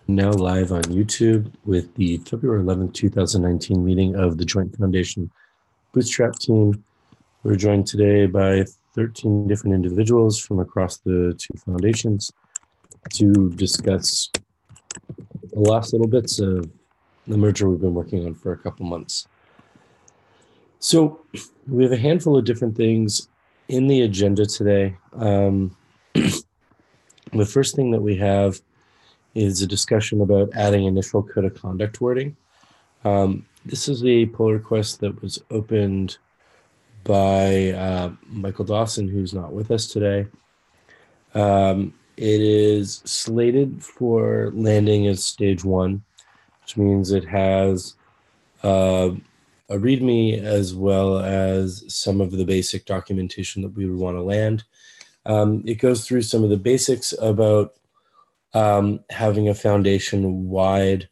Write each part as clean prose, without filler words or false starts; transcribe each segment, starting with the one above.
Now live on YouTube with the February 11th, 2019 meeting of the Joint Foundation Bootstrap team. We're joined today by 13 different individuals from across the two foundations to discuss the last little bits of the merger we've been working on for a couple months. So we have a handful of different things in the agenda today. The first thing that we have is a discussion about adding initial code of conduct wording. This is a pull request that was opened by Michael Dawson, who's not with us today. It is slated for landing as stage 1, which means it has a README as well as some of the basic documentation that we would want to land. It goes through some of the basics about having a foundation-wide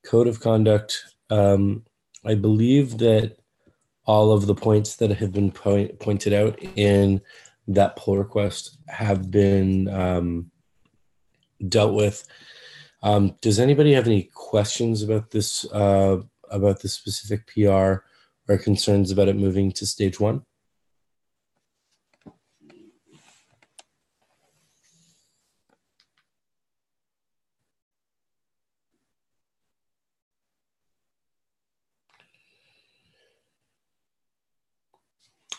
code of conduct. I believe that all of the points that have been pointed out in that pull request have been dealt with. Does anybody have any questions about this specific PR or concerns about it moving to stage 1?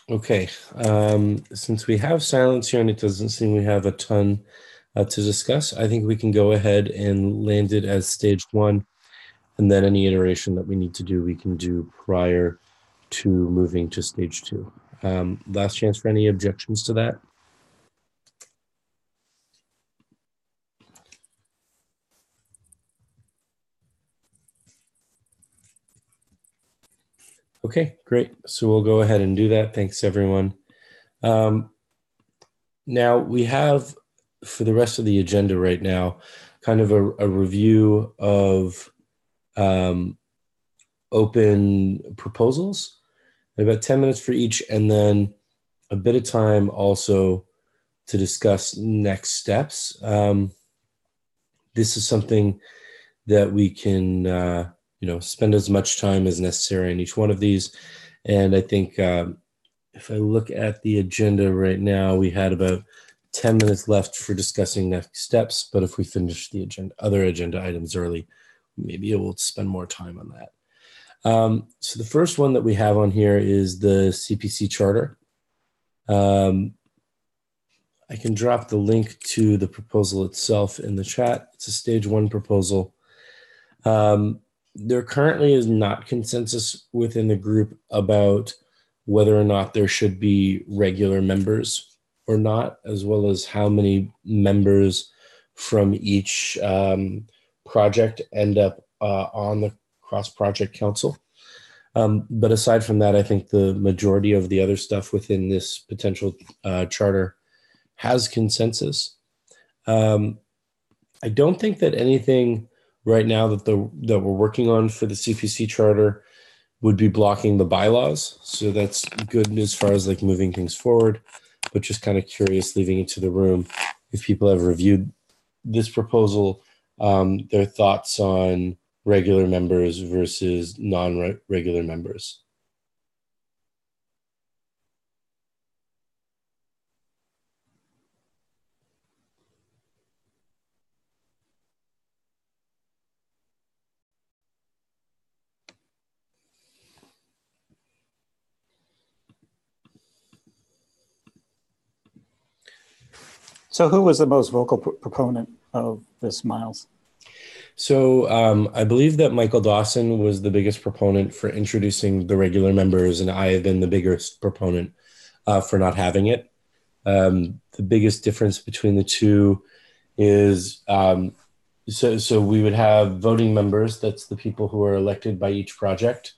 Okay, since we have silence here and it doesn't seem we have a ton to discuss, I think we can go ahead and land it as stage 1, and then any iteration that we need to do, we can do prior to moving to stage 2. Last chance for any objections to that? Okay, great. So we'll go ahead and do that. Thanks, everyone. Now we have, for the rest of the agenda right now, kind of a review of open proposals, about 10 minutes for each, and then a bit of time also to discuss next steps. This is something that we can spend as much time as necessary in each one of these. And I think if I look at the agenda right now, we had about 10 minutes left for discussing next steps. But if we finish the other agenda items early, maybe it will spend more time on that. So the first one that we have on here is the Cpc Charter. I can drop the link to the proposal itself in the chat. It's a stage 1 proposal. There currently is not consensus within the group about whether or not there should be regular members or not, as well as how many members from each project end up on the cross-project council. But aside from that, I think the majority of the other stuff within this potential charter has consensus. I don't think that anything right now that we're working on for the CPC charter would be blocking the bylaws. So that's good as far as like moving things forward, but just kind of curious, leaving it to the room, if people have reviewed this proposal, their thoughts on regular members versus non-regular members. So who was the most vocal proponent of this, Miles? So I believe that Michael Dawson was the biggest proponent for introducing the regular members, and I have been the biggest proponent for not having it. The biggest difference between the two is so we would have voting members. That's the people who are elected by each project.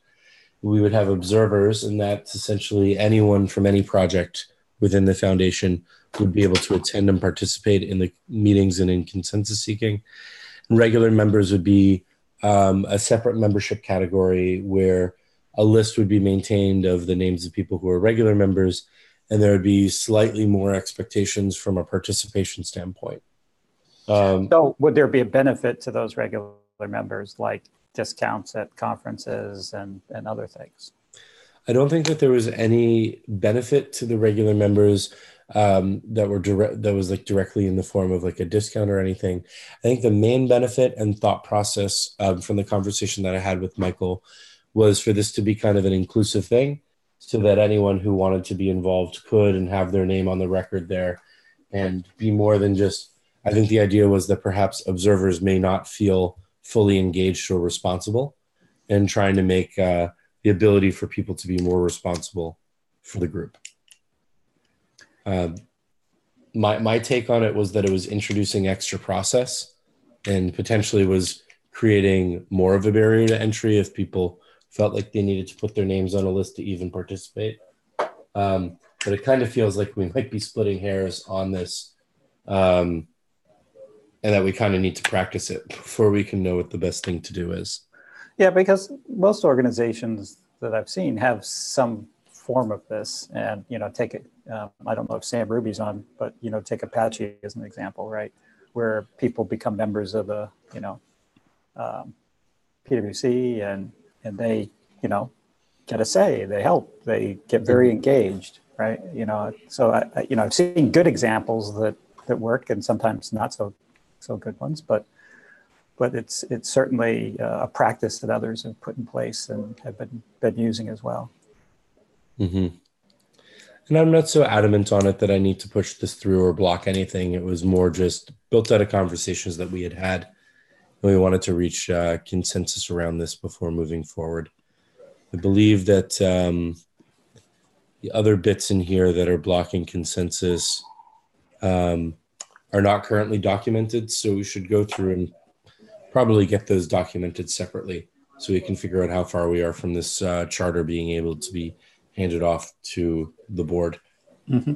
We would have observers, and that's essentially anyone from any project within the foundation would be able to attend and participate in the meetings and in consensus seeking. Regular members would be a separate membership category where a list would be maintained of the names of people who are regular members, and there would be slightly more expectations from a participation standpoint. So would there be a benefit to those regular members, like discounts at conferences and other things? I don't think that there was any benefit to the regular members that was like directly in the form of like a discount or anything. I think the main benefit and thought process from the conversation that I had with Michael was for this to be kind of an inclusive thing, so that anyone who wanted to be involved could and have their name on the record there and be more than just. I think the idea was that perhaps observers may not feel fully engaged or responsible, and trying to make the ability for people to be more responsible for the group. My take on it was that it was introducing extra process and potentially was creating more of a barrier to entry if people felt like they needed to put their names on a list to even participate. But it kind of feels like we might be splitting hairs on this, and that we kind of need to practice it before we can know what the best thing to do is. Yeah, because most organizations that I've seen have some form of this, and take it. I don't know if Sam Ruby's on, but take Apache as an example, right? Where people become members of the PwC, and they get a say, they help, they get very engaged, right? So I've seen good examples that work, and sometimes not so good ones, but it's certainly a practice that others have put in place and have been using as well. Mm-hmm. And I'm not so adamant on it that I need to push this through or block anything. It was more just built out of conversations that we had. And we wanted to reach consensus around this before moving forward. I believe that the other bits in here that are blocking consensus are not currently documented. So we should go through and probably get those documented separately so we can figure out how far we are from this charter being able to be handed off to the board. Mm-hmm.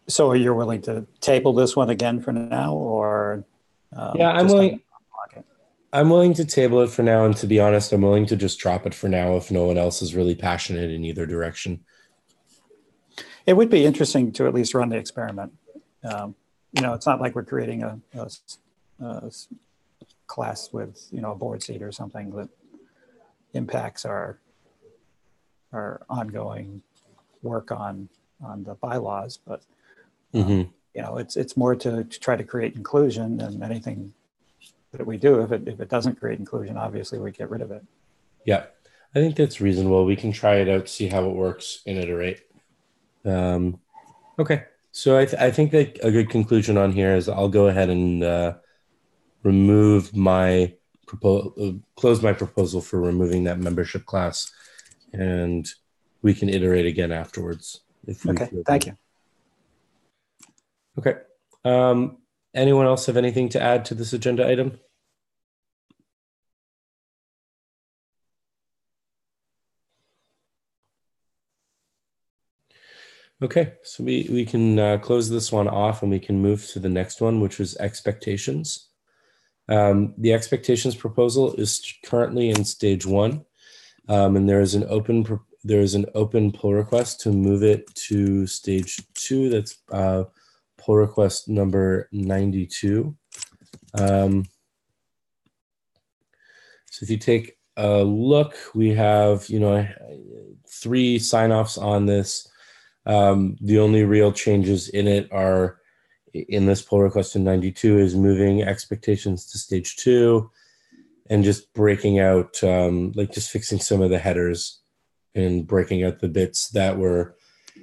So you're willing to table this one again for now, or? Yeah, I'm willing to table it for now. And to be honest, I'm willing to just drop it for now if no one else is really passionate in either direction. It would be interesting to at least run the experiment. It's not like we're creating a class with, a board seat or something that impacts our ongoing work on the bylaws, but it's more to try to create inclusion, and anything that we do, if it doesn't create inclusion, obviously we get rid of it. Yeah, I think that's reasonable. We can try it out, see how it works, and iterate. Okay, so I think that a good conclusion on here is I'll go ahead and remove my close my proposal for removing that membership class, and we can iterate again afterwards. Okay, thank you. Okay. Anyone else have anything to add to this agenda item? Okay, so we can close this one off and we can move to the next one, which was expectations. The expectations proposal is currently in stage 1, and there is an open pull request to move it to stage 2. That's pull request number 92. So if you take a look, we have 3 sign-offs on this. The only real changes in it are in this pull request in 92 is moving expectations to stage 2 and just breaking out, just fixing some of the headers and breaking out the bits that were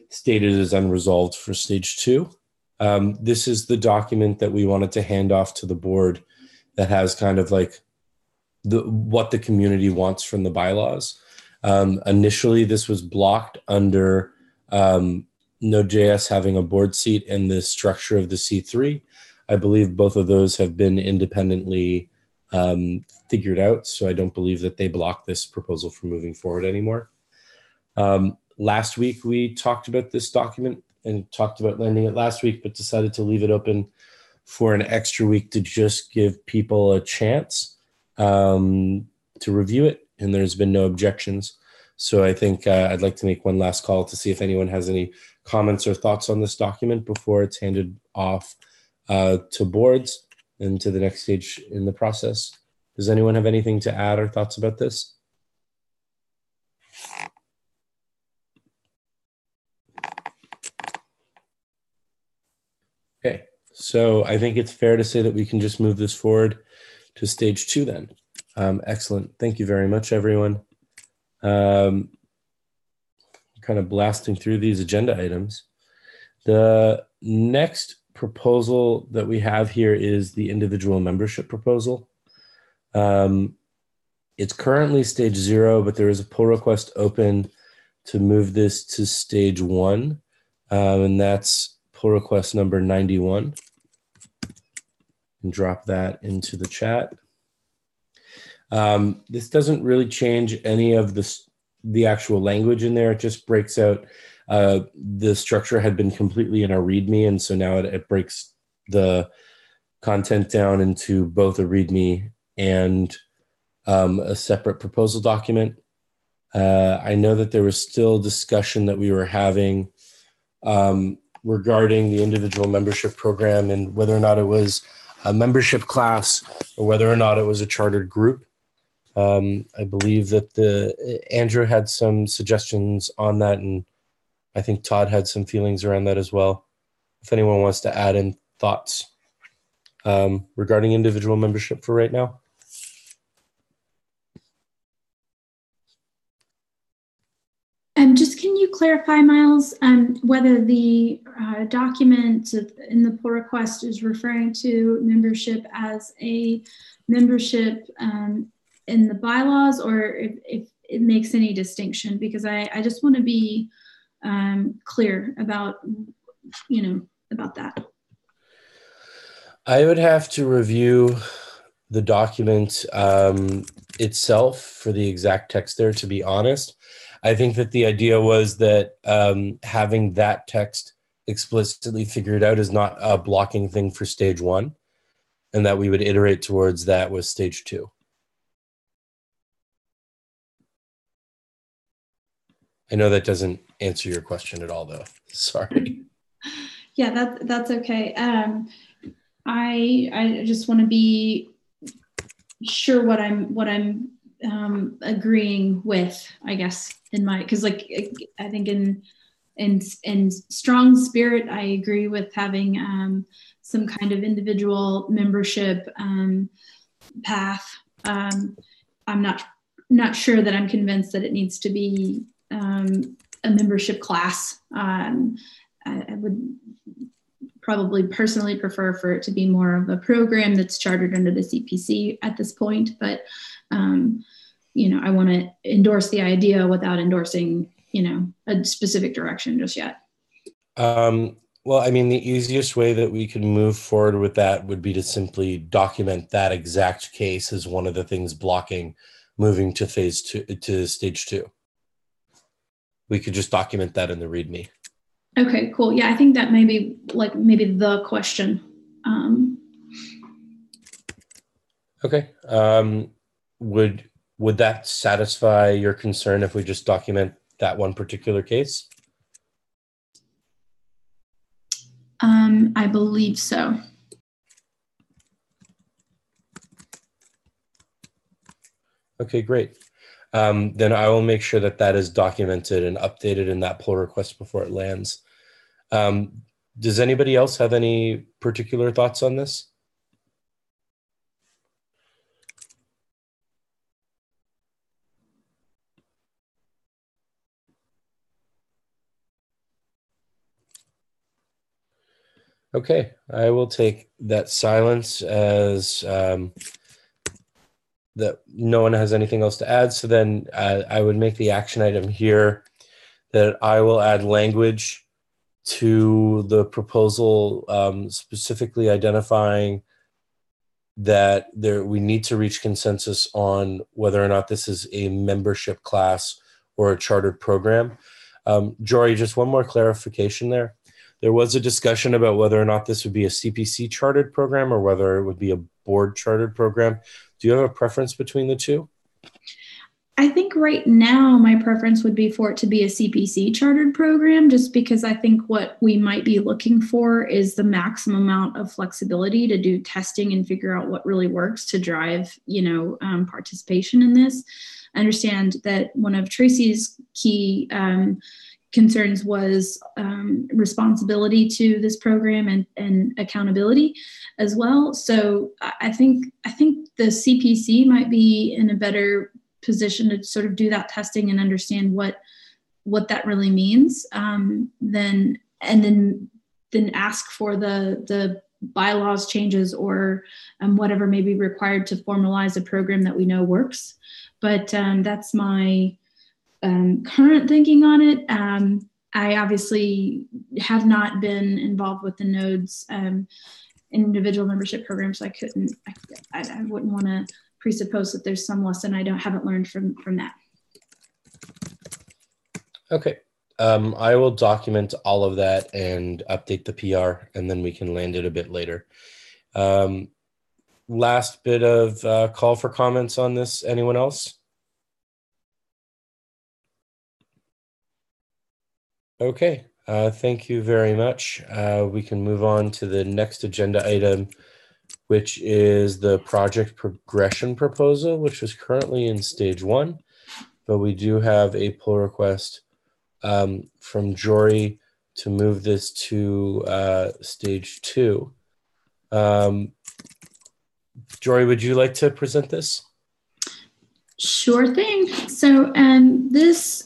stated as unresolved for stage 2. This is the document that we wanted to hand off to the board that has kind of like what the community wants from the bylaws. Initially, this was blocked under Node.js having a board seat and the structure of the C3. I believe both of those have been independently figured out, so I don't believe that they block this proposal from moving forward anymore. Last week, we talked about this document and talked about landing it last week, but decided to leave it open for an extra week to just give people a chance to review it, and there's been no objections. So I think I'd like to make one last call to see if anyone has any comments or thoughts on this document before it's handed off to boards and to the next stage in the process. Does anyone have anything to add or thoughts about this? Okay, so I think it's fair to say that we can just move this forward to stage 2 then. Excellent. Thank you very much, everyone. Kind of blasting through these agenda items. The next proposal that we have here is the individual membership proposal. It's currently stage 0, but there is a pull request open to move this to stage 1, and that's pull request number 91. And drop that into the chat. This doesn't really change any of the actual language in there. It just breaks out. The structure had been completely in a README, and so now it breaks the content down into both a README and a separate proposal document. I know that there was still discussion that we were having regarding the individual membership program and whether or not it was a membership class or whether or not it was a chartered group. I believe that Andrew had some suggestions on that, and I think Todd had some feelings around that as well. If anyone wants to add in thoughts regarding individual membership for right now. Just can you clarify, Miles, whether the document in the pull request is referring to membership as a membership in the bylaws, or if it makes any distinction? Because I just want to be clear about, about that. I would have to review the document itself for the exact text there, to be honest. I think that the idea was that having that text explicitly figured out is not a blocking thing for stage 1, and that we would iterate towards that with stage 2. I know that doesn't answer your question at all, though. Sorry. Yeah, that's okay. I just want to be sure what I'm agreeing with, I guess, in my, because I think in strong spirit, I agree with having some kind of individual membership path. I'm not sure that I'm convinced that it needs to be a membership class. I would probably personally prefer for it to be more of a program that's chartered under the CPC at this point, but I want to endorse the idea without endorsing, a specific direction just yet. Well, I mean, the easiest way that we can move forward with that would be to simply document that exact case as one of the things blocking moving to phase 2, to stage 2. We could just document that in the README. Okay, cool. Yeah, I think that may be maybe the question. Okay. Would that satisfy your concern if we just document that one particular case? I believe so. Okay, great. Then I will make sure that that is documented and updated in that pull request before it lands. Does anybody else have any particular thoughts on this? Okay, I will take that silence as that no one has anything else to add. So then I would make the action item here that I will add language to the proposal, specifically identifying that we need to reach consensus on whether or not this is a membership class or a chartered program. Jory, just one more clarification there. There was a discussion about whether or not this would be a CPC chartered program or whether it would be a board chartered program. Do you have a preference between the two? I think right now my preference would be for it to be a CPC chartered program, just because I think what we might be looking for is the maximum amount of flexibility to do testing and figure out what really works to drive, participation in this. I understand that one of Tracy's key concerns was responsibility to this program and accountability as well. So I think the CPC might be in a better position to sort of do that testing and understand what that really means, then ask for the bylaws changes or whatever may be required to formalize a program that we know works. But that's my current thinking on it. I obviously have not been involved with the nodes individual membership programs, so I wouldn't want to presuppose that there's some lesson I haven't learned from that. Okay. I will document all of that and update the PR, and then we can land it a bit later. Last bit of call for comments on this. Anyone else? Okay. Thank you very much. We can move on to the next agenda item, which is the project progression proposal, which is currently in stage 1, but we do have a pull request from Jory to move this to stage 2. Jory, would you like to present this? Sure thing. So this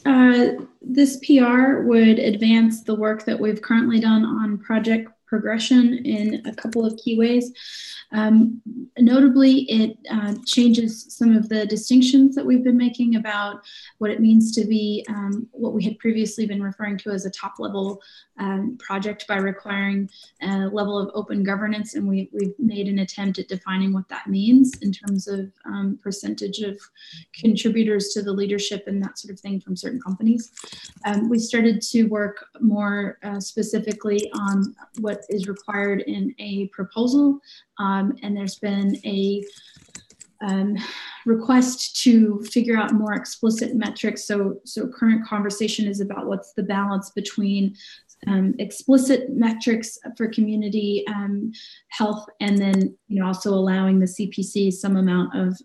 PR would advance the work that we've currently done on project progression in a couple of key ways. Notably, it changes some of the distinctions that we've been making about what it means to be what we had previously been referring to as a top-level project by requiring a level of open governance, and we've made an attempt at defining what that means in terms of percentage of contributors to the leadership and that sort of thing from certain companies. We started to work more specifically on what is required in a proposal, and there's been a request to figure out more explicit metrics. So current conversation is about what's the balance between explicit metrics for community health, and then also allowing the CPC some amount of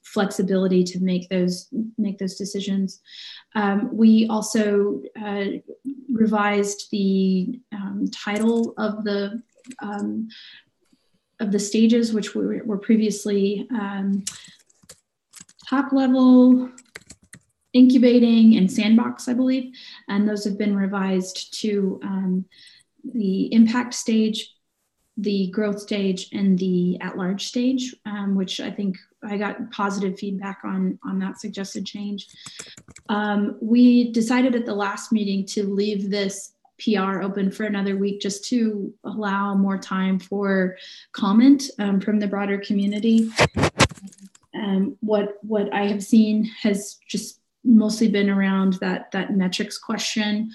flexibility to make those decisions. We also revised the title of the stages, which were previously top level, incubating, and sandbox, I believe, and those have been revised to the impact stage, the growth stage, and the at-large stage, which I think I got positive feedback on that suggested change. We decided at the last meeting to leave this PR open for another week just to allow more time for comment from the broader community. What I have seen has just mostly been around that metrics question.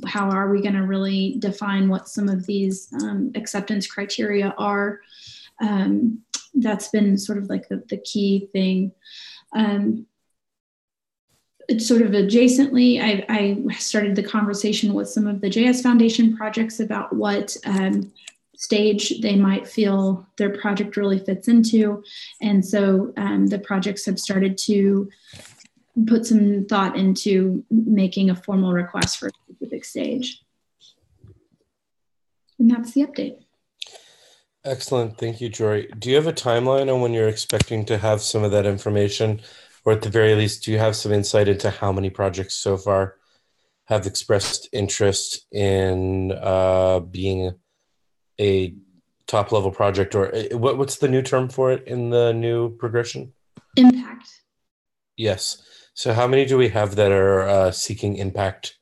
How are we going to really define what some of these acceptance criteria are? That's been sort of like the key thing. It's sort of adjacently, I started the conversation with some of the JS Foundation projects about what stage they might feel their project really fits into. And so the projects have started to put some thought into making a formal request for a specific stage. And that's the update. Excellent. Thank you, Jory. Do you have a timeline on when you're expecting to have some of that information? Or at the very least, do you have some insight into how many projects so far have expressed interest in being a top-level project? Or what's the new term for it in the new progression? Impact. Yes. So how many do we have that are seeking impact,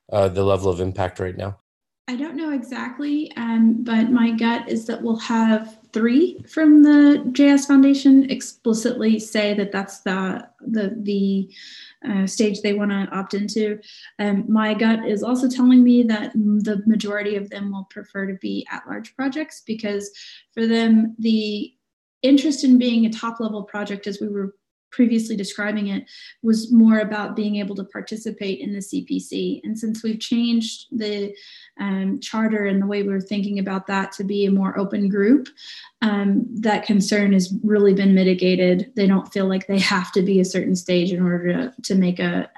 the level of impact right now? I don't know exactly, but my gut is that we'll have 3 from the JS Foundation explicitly say that that's the stage they want to opt into. My gut is also telling me that the majority of them will prefer to be at-large projects, because for them, the interest in being a top level project, as we were previously describing it, was more about being able to participate in the CPC. And since we've changed the charter and the way we were thinking about that to be a more open group, that concern has really been mitigated. They don't feel like they have to be a certain stage in order to make a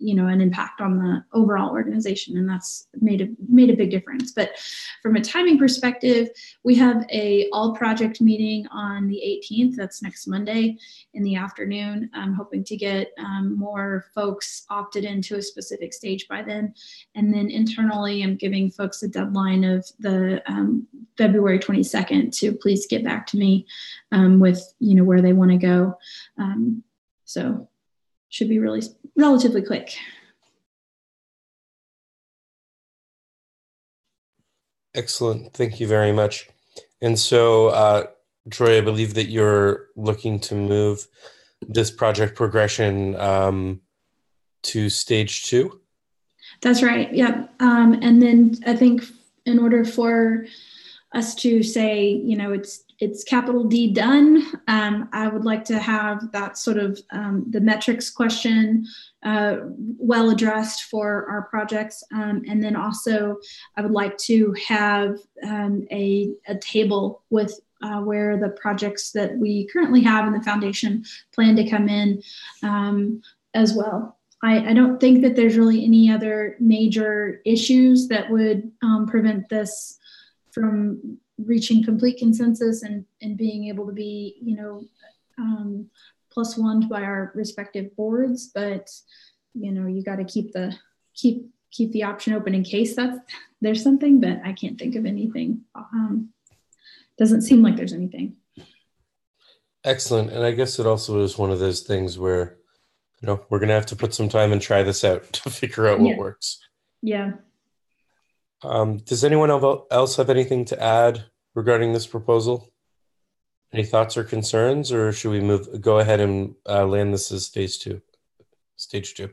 an impact on the overall organization, and that's made a big difference. But from a timing perspective, we have a all project meeting on the 18th. That's next Monday in the afternoon. I'm hoping to get more folks opted into a specific stage by then, and then internally, I'm giving folks a deadline of the February 22nd to please get back to me with where they want to go. So should be really relatively quick. Excellent. Thank you very much. And so, Troy, I believe that you're looking to move this project progression to stage 2. That's right. Yeah. And then I think in order for us to say, it's capital D done, I would like to have that sort of the metrics question well addressed for our projects. And then also I would like to have a table with where the projects that we currently have in the foundation plan to come in as well. I don't think that there's really any other major issues that would prevent this from reaching complete consensus and being able to be, +1 by our respective boards. But, you got to keep the option open in case there's something, but I can't think of anything. Doesn't seem like there's anything. Excellent. And I guess it also is one of those things where, we're going to have to put some time and try this out to figure out what works. Yeah. Does anyone else have anything to add regarding this proposal? Any thoughts or concerns, or should we go ahead and land this as stage 2? Stage 2.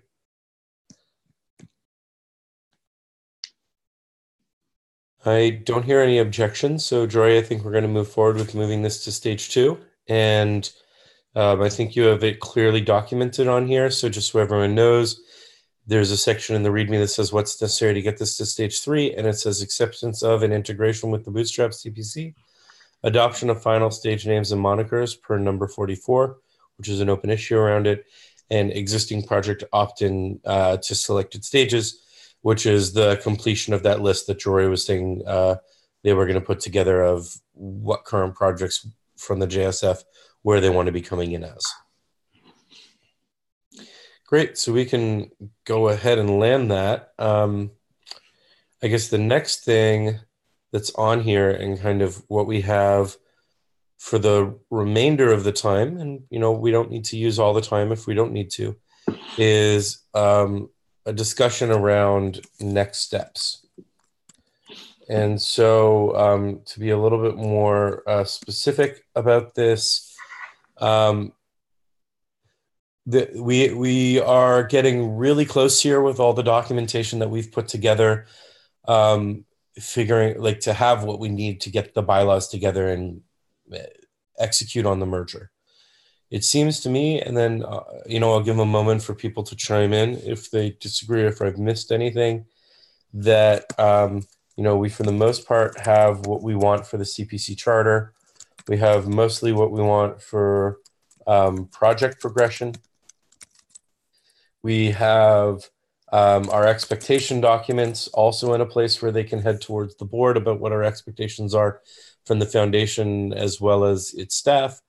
I don't hear any objections. So, Joy, I think we're going to move forward with moving this to stage 2. And I think you have it clearly documented on here. So just so everyone knows, there's a section in the README that says what's necessary to get this to stage 3. And it says acceptance of and integration with the Bootstrap CPC, adoption of final stage names and monikers per number 44, which is an open issue around it, and existing project opt-in to selected stages, which is the completion of that list that Jory was saying they were going to put together of what current projects from the JSF, where they want to be coming in as. Great, so we can go ahead and land that. I guess the next thing that's on here and kind of what we have for the remainder of the time, and we don't need to use all the time if we don't need to, is a discussion around next steps. And so to be a little bit more specific about this, we are getting really close here with all the documentation that we've put together, figuring to have what we need to get the bylaws together and execute on the merger. It seems to me, and then I'll give a moment for people to chime in if they disagree or if I've missed anything, that we for the most part have what we want for the CPC Charter. We have mostly what we want for project progression. We have our expectation documents also in a place where they can head towards the board about what our expectations are from the foundation as well as its staff.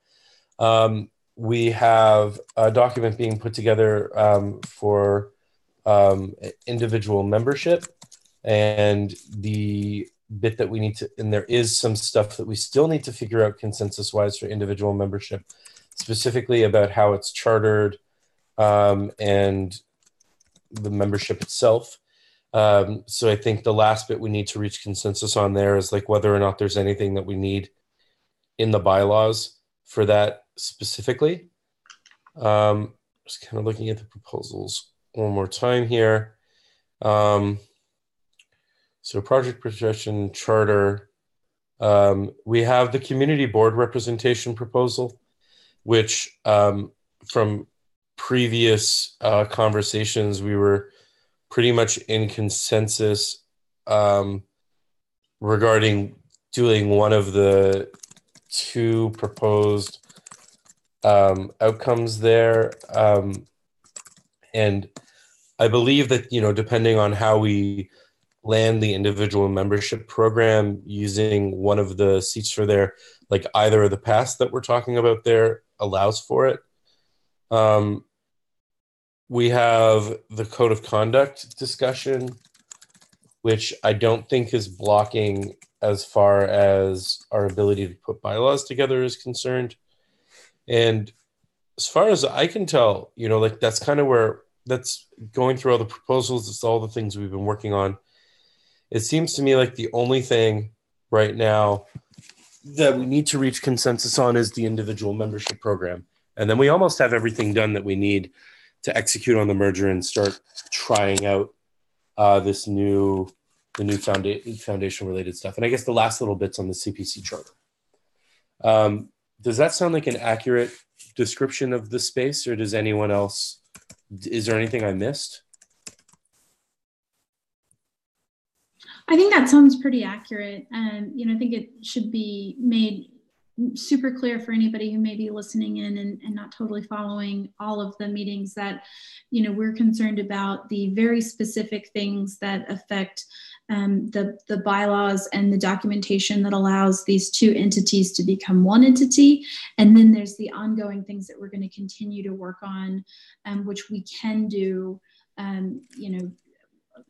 We have a document being put together for individual membership, and the bit that we need to, and there is some stuff that we still need to figure out consensus-wise for individual membership, specifically about how it's chartered and the membership itself. So I think the last bit we need to reach consensus on there is whether or not there's anything that we need in the bylaws for that specifically. Just kind of looking at the proposals one more time here. So project progression charter, We have the community board representation proposal, which from previous conversations, we were pretty much in consensus regarding doing one of the two proposed outcomes there. And I believe that, depending on how we land the individual membership program, using one of the seats for there, like either of the paths that we're talking about there allows for it. We have the code of conduct discussion, which I don't think is blocking as far as our ability to put bylaws together is concerned. And as far as I can tell, like that's kind of where that's going through all the proposals. It's all the things we've been working on. It seems to me like the only thing right now that we need to reach consensus on is the individual membership program. And then we almost have everything done that we need to execute on the merger and start trying out the new foundation related stuff. And I guess the last little bits on the CPC Charter. Does that sound like an accurate description of the space, or does anyone else, is there anything I missed? I think that sounds pretty accurate. And, I think it should be made super clear for anybody who may be listening in and not totally following all of the meetings that, we're concerned about the very specific things that affect the bylaws and the documentation that allows these two entities to become one entity. And then there's the ongoing things that we're going to continue to work on, which we can do,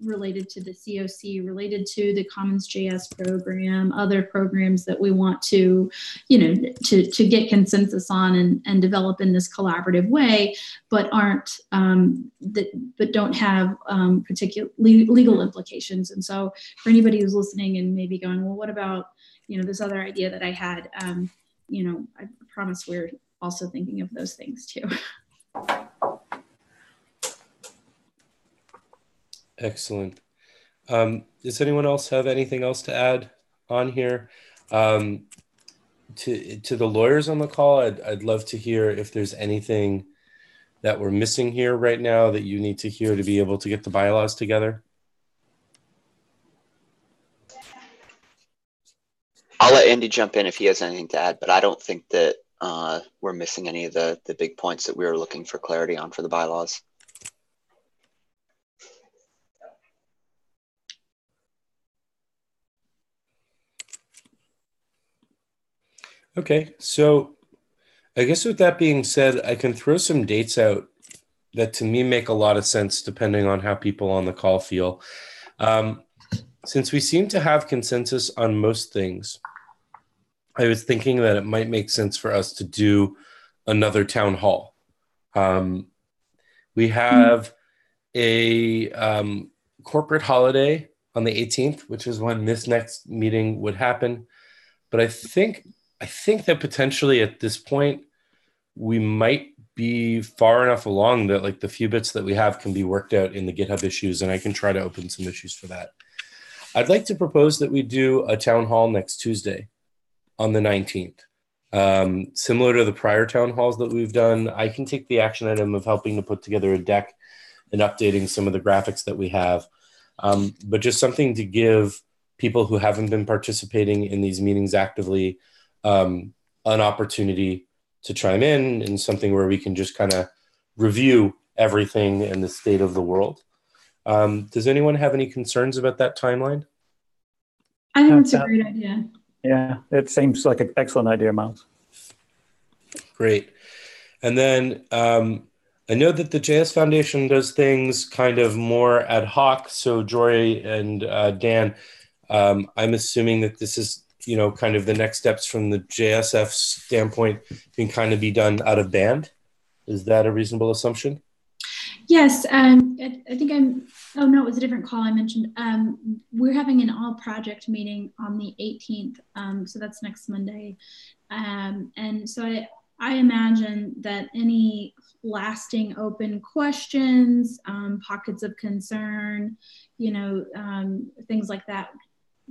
related to the COC, related to the Commons.js program, other programs that we want to, to get consensus on and develop in this collaborative way, but aren't, but don't have particular legal implications. And so for anybody who's listening and maybe going, well, what about, this other idea that I had, I promise we're also thinking of those things too. Excellent. Does anyone else have anything else to add on here? To the lawyers on the call, I'd love to hear if there's anything that we're missing here right now that you need to hear to be able to get the bylaws together. I'll let Andy jump in if he has anything to add, but I don't think that we're missing any of the big points that we were looking for clarity on for the bylaws. Okay, so I guess with that being said, I can throw some dates out that to me make a lot of sense depending on how people on the call feel. Since we seem to have consensus on most things, I was thinking that it might make sense for us to do another town hall. We have a corporate holiday on the 18th, which is when this next meeting would happen. But I think that potentially at this point, we might be far enough along that like the few bits that we have can be worked out in the GitHub issues, and I can try to open some issues for that. I'd like to propose that we do a town hall next Tuesday on the 19th. Similar to the prior town halls that we've done, I can take the action item of helping to put together a deck and updating some of the graphics that we have. But just something to give people who haven't been participating in these meetings actively an opportunity to chime in, and something where we can just kind of review everything in the state of the world. Does anyone have any concerns about that timeline? I think it's a great idea. Yeah, it seems like an excellent idea, Miles. Great. And then I know that the JS Foundation does things kind of more ad hoc. So Joy and Dan, I'm assuming that this is, kind of the next steps from the JSF standpoint can kind of be done out of band. Is that a reasonable assumption? Yes, I think oh no, it was a different call I mentioned. We're having an all project meeting on the 18th. So that's next Monday. And so I imagine that any lasting open questions, pockets of concern, things like that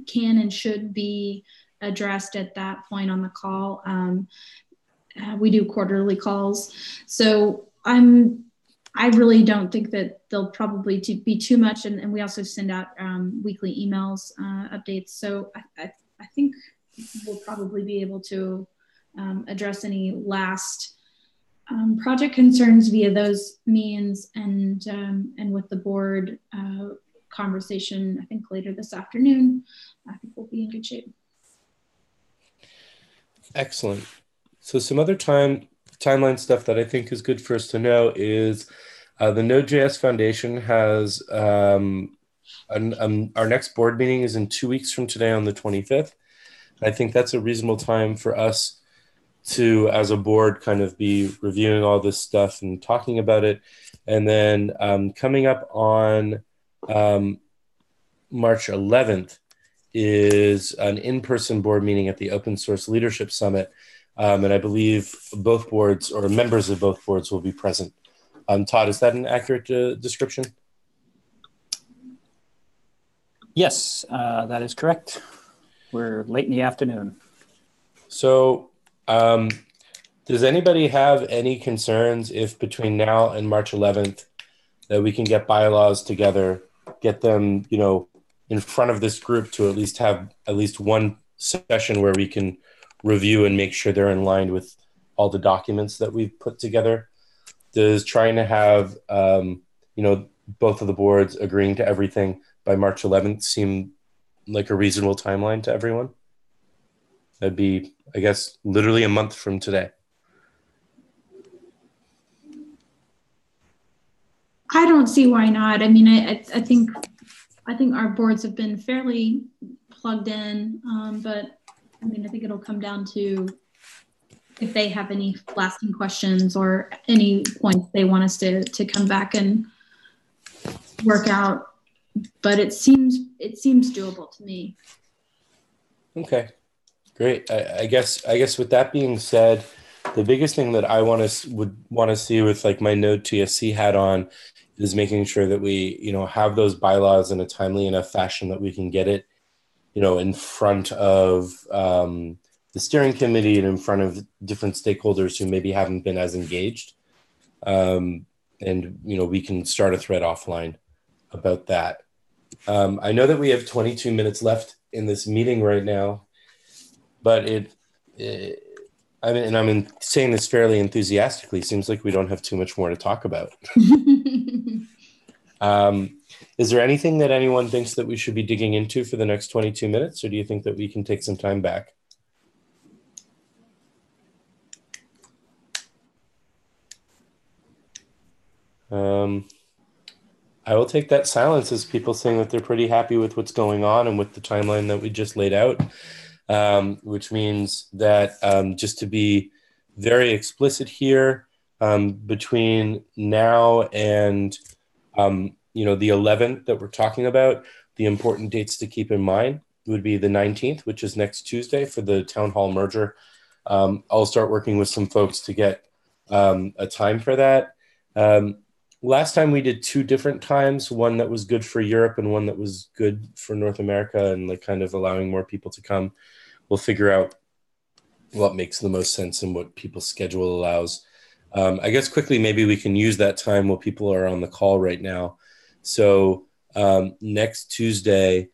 can and should be addressed at that point on the call. We do quarterly calls. So I really don't think that there'll probably be too much. And we also send out weekly emails, updates. So I think we'll probably be able to address any last project concerns via those means, and with the board conversation, I think later this afternoon, I think we'll be in good shape. Excellent. So some other timeline stuff that I think is good for us to know is the Node.js Foundation has our next board meeting is in 2 weeks from today on the 25th. I think that's a reasonable time for us to, as a board, kind of be reviewing all this stuff and talking about it. And then coming up on March 11th is an in-person board meeting at the Open Source Leadership Summit. And I believe both boards or members of both boards will be present. Todd, is that an accurate description? Yes, that is correct. We're late in the afternoon. So does anybody have any concerns if between now and March 11th that we can get bylaws together, get them, in front of this group to at least have at least one session where we can review and make sure they're in line with all the documents that we've put together? Does trying to have, both of the boards agreeing to everything by March 11th seem like a reasonable timeline to everyone? That'd be, I guess, literally a month from today. I don't see why not. I mean, I think our boards have been fairly plugged in, but I mean, I think it'll come down to if they have any lasting questions or any points they want us to come back and work out. But it seems doable to me. Okay, great. I guess with that being said, the biggest thing that I would want to see with like my Node TSC hat on is making sure that we, have those bylaws in a timely enough fashion that we can get it, in front of the steering committee and in front of different stakeholders who maybe haven't been as engaged. And, we can start a thread offline about that. I know that we have 22 minutes left in this meeting right now, but I'm saying this fairly enthusiastically. Seems like we don't have too much more to talk about. Is there anything that anyone thinks that we should be digging into for the next 22 minutes, or do you think that we can take some time back? I will take that silence as people saying that they're pretty happy with what's going on and with the timeline that we just laid out, which means that just to be very explicit here, between now and the 11th that we're talking about, the important dates to keep in mind would be the 19th, which is next Tuesday for the town hall merger. I'll start working with some folks to get a time for that. Last time we did 2 different times, one that was good for Europe and one that was good for North America, and like kind of allowing more people to come. We'll figure out what makes the most sense and what people's schedule allows. I guess quickly, maybe we can use that time while people are on the call right now. So next Tuesday,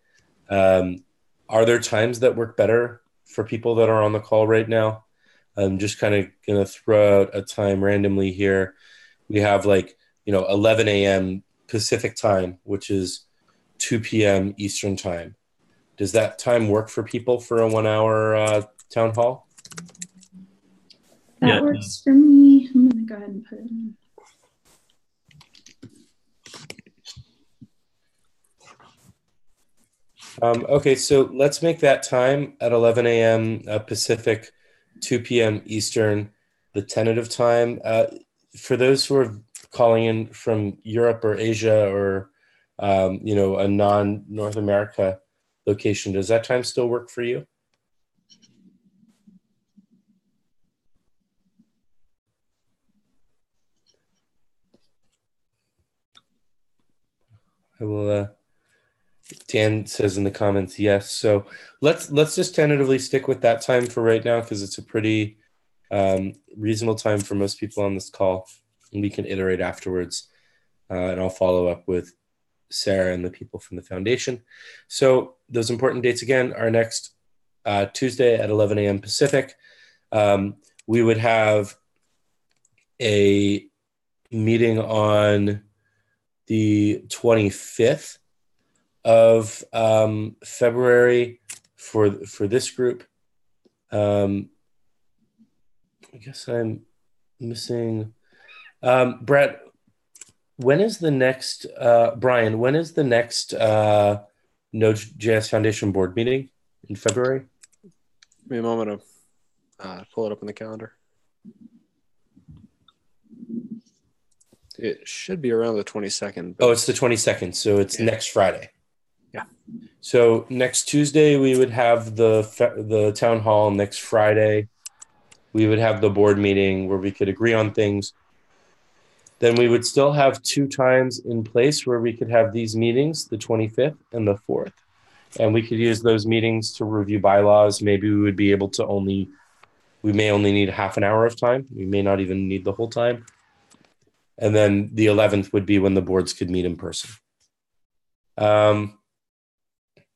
are there times that work better for people that are on the call right now? I'm just kind of going to throw out a time randomly here. We have 11 a.m. Pacific time, which is 2 p.m. Eastern time. Does that time work for people for a 1-hour town hall? That works for me. I'm going to go ahead and put it in. Okay, so let's make that time at 11 a.m. Pacific, 2 p.m. Eastern, the tentative time. For those who are calling in from Europe or Asia or, a non-North America location, does that time still work for you? I will Dan says in the comments, yes. So let's just tentatively stick with that time for right now, because it's a pretty reasonable time for most people on this call, and we can iterate afterwards. And I'll follow up with Sarah and the people from the foundation. So those important dates again are next Tuesday at 11 a.m. Pacific. We would have a meeting on the 25th of February for this group. I guess I'm missing Brett. When is the next Brian? When is the next Node.js Foundation board meeting in February? Give me a moment to pull it up in the calendar. It should be around the 22nd. Oh, it's the 22nd, so it's next Friday. Yeah. So next Tuesday we would have the town hall. Next Friday we would have the board meeting where we could agree on things. Then we would still have 2 times in place where we could have these meetings, the 25th and the 4th. And we could use those meetings to review bylaws. Maybe we would be able to we may only need half an hour of time. We may not even need the whole time. And then the 11th would be when the boards could meet in person.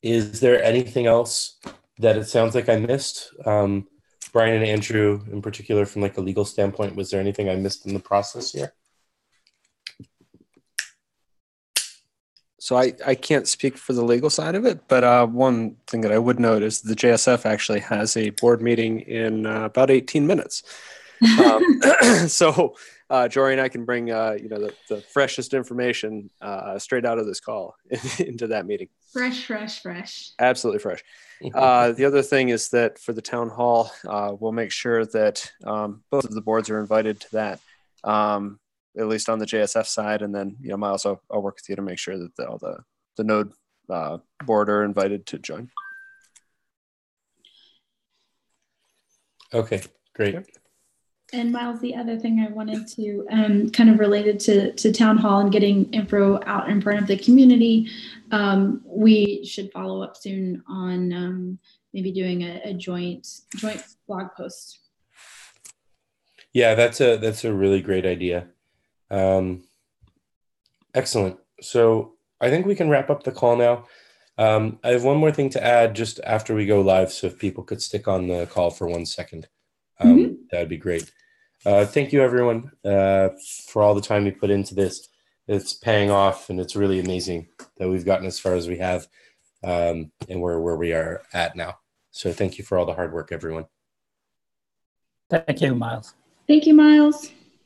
Is there anything else that it sounds like I missed? Brian and Andrew in particular, from like a legal standpoint, was there anything I missed in the process here? So I can't speak for the legal side of it, but one thing that I would note is the JSF actually has a board meeting in about 18 minutes. So Jory and I can bring the freshest information straight out of this call into that meeting. Fresh. Absolutely fresh. The other thing is that for the town hall, we'll make sure that both of the boards are invited to that. At least on the JSF side, and then Miles, I'll work with you to make sure that all the node board are invited to join. Okay, great. Okay. And Miles, the other thing I wanted to kind of related to town hall and getting info out in front of the community, we should follow up soon on maybe doing a joint blog post. Yeah, that's a really great idea. Excellent. So I think we can wrap up the call now. I have one more thing to add just after we go live. So if people could stick on the call for 1 second, that would be great. Thank you everyone for all the time you put into this. It's paying off, and it's really amazing that we've gotten as far as we have, and where we are at now. So thank you for all the hard work, everyone. Thank you, Miles. Thank you, Miles.